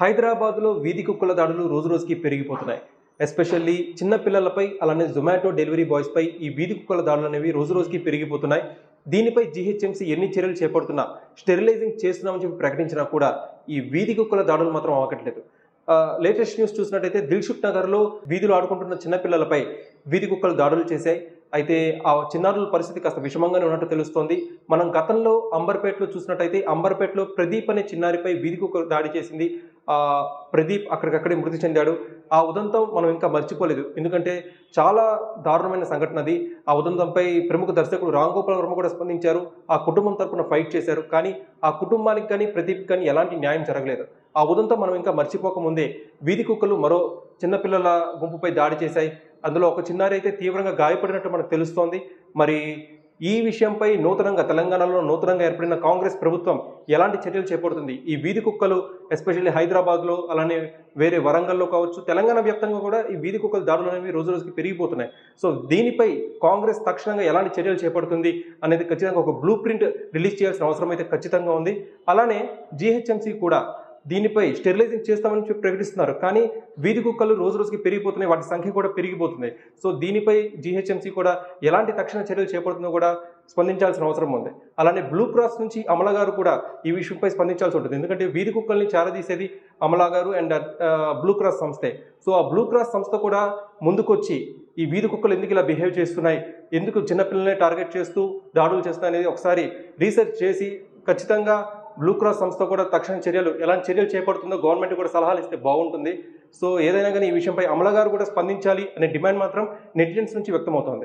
హైదరాబాద్లో వీధి కుక్కల దాడులు రోజురోజుకి పెరిగిపోతున్నాయి. ఎస్పెషల్లీ చిన్న పిల్లలపై అలానే జొమాటో డెలివరీ బాయ్స్పై ఈ వీధి కుక్కల దాడులు అనేవి రోజురోజుకి పెరిగిపోతున్నాయి. దీనిపై జీహెచ్ఎంసీ ఎన్ని చర్యలు చేపడుతున్నా, స్టెరిలైజింగ్ చేస్తున్నామని చెప్పి ప్రకటించినా కూడా ఈ వీధి కుక్కల దాడులు మాత్రం ఆగట్లేదు. లేటెస్ట్ న్యూస్ చూసినట్టయితే దిల్సుఖ్ నగర్లో వీధిలో ఆడుకుంటున్న చిన్నపిల్లలపై వీధి కుక్కలు దాడులు చేశాయి. అయితే ఆ చిన్నారుల పరిస్థితి కాస్త విషమంగానే ఉన్నట్టు తెలుస్తోంది. మనం గతంలో అంబర్పేటలో చూసినట్టయితే అంబర్పేటలో ప్రదీప్ అనే చిన్నారిపై వీధి కుక్క దాడి చేసింది. ప్రదీప్ అక్కడికక్కడే మృతి చెందాడు. ఆ ఉదంతం మనం ఇంకా మర్చిపోలేదు. ఎందుకంటే చాలా దారుణమైన సంఘటన అది. ఆ ఉదంతంపై ప్రముఖ దర్శకుడు రామ్ గోపాల్ వర్మ కూడా స్పందించారు. ఆ కుటుంబం తరపున ఫైట్ చేశారు. కానీ ఆ కుటుంబానికి కానీ ప్రదీప్ కానీ ఎలాంటి న్యాయం జరగలేదు. ఆ ఉదంతం మనం ఇంకా మర్చిపోకముందే వీధి కుక్కలు మరో చిన్నపిల్లల గుంపుపై దాడి చేశాయి. అందులో ఒక చిన్నారి అయితే తీవ్రంగా గాయపడినట్టు మనకు తెలుస్తోంది. మరి ఈ విషయంపై తెలంగాణలో నూతనంగా ఏర్పడిన కాంగ్రెస్ ప్రభుత్వం ఎలాంటి చర్యలు చేపడుతుంది? ఈ వీధి కుక్కలు ఎస్పెషల్లీ హైదరాబాద్లో అలానే వేరే వరంగల్లో కావచ్చు, తెలంగాణ వ్యాప్తంగా కూడా ఈ వీధి కుక్కల దాడులు అనేవి రోజురోజుకి పెరిగిపోతున్నాయి. సో దీనిపై కాంగ్రెస్ తక్షణంగా ఎలాంటి చర్యలు చేపడుతుంది అనేది ఖచ్చితంగా ఒక బ్లూ ప్రింట్ రిలీజ్ చేయాల్సిన అవసరం అయితే ఖచ్చితంగా ఉంది. అలానే జీహెచ్ఎంసీ కూడా దీనిపై స్టెరిలైజింగ్ చేస్తామని చెప్పి ప్రకటిస్తున్నారు. కానీ వీధి కుక్కలు రోజురోజుకి పెరిగిపోతున్నాయి, వాటి సంఖ్య కూడా పెరిగిపోతుంది. సో దీనిపై జీహెచ్ఎంసీ కూడా ఎలాంటి తక్షణ చర్యలు చేపడుతుందో కూడా స్పందించాల్సిన అవసరం ఉంది. అలానే బ్లూ క్రాస్ నుంచి అమల గారు కూడా ఈ విషయంపై స్పందించాల్సి ఉంటుంది. ఎందుకంటే వీధి కుక్కల్ని చారదీసేది అమలా గారు అండ్ బ్లూ క్రాస్ సంస్థే. సో ఆ బ్లూ క్రాస్ సంస్థ కూడా ముందుకొచ్చి ఈ వీధి కుక్కలు ఎందుకు ఇలా బిహేవ్ చేస్తున్నాయి, ఎందుకు చిన్నపిల్లల్ని టార్గెట్ చేస్తూ దాడులు చేస్తున్నాయి అనేది ఒకసారి రీసెర్చ్ చేసి ఖచ్చితంగా బ్లూ క్రాస్ సంస్థ కూడా తక్షణ చర్యలు ఎలాంటి చర్యలు చేపడుతుందో గవర్నమెంట్ కూడా సలహాలు ఇస్తే బాగుంటుంది. సో ఏదైనా కానీ ఈ విషయంపై అమల గారు కూడా స్పందించాలి అనే డిమాండ్ మాత్రం నెటిజన్స్ నుంచి వ్యక్తమవుతోంది.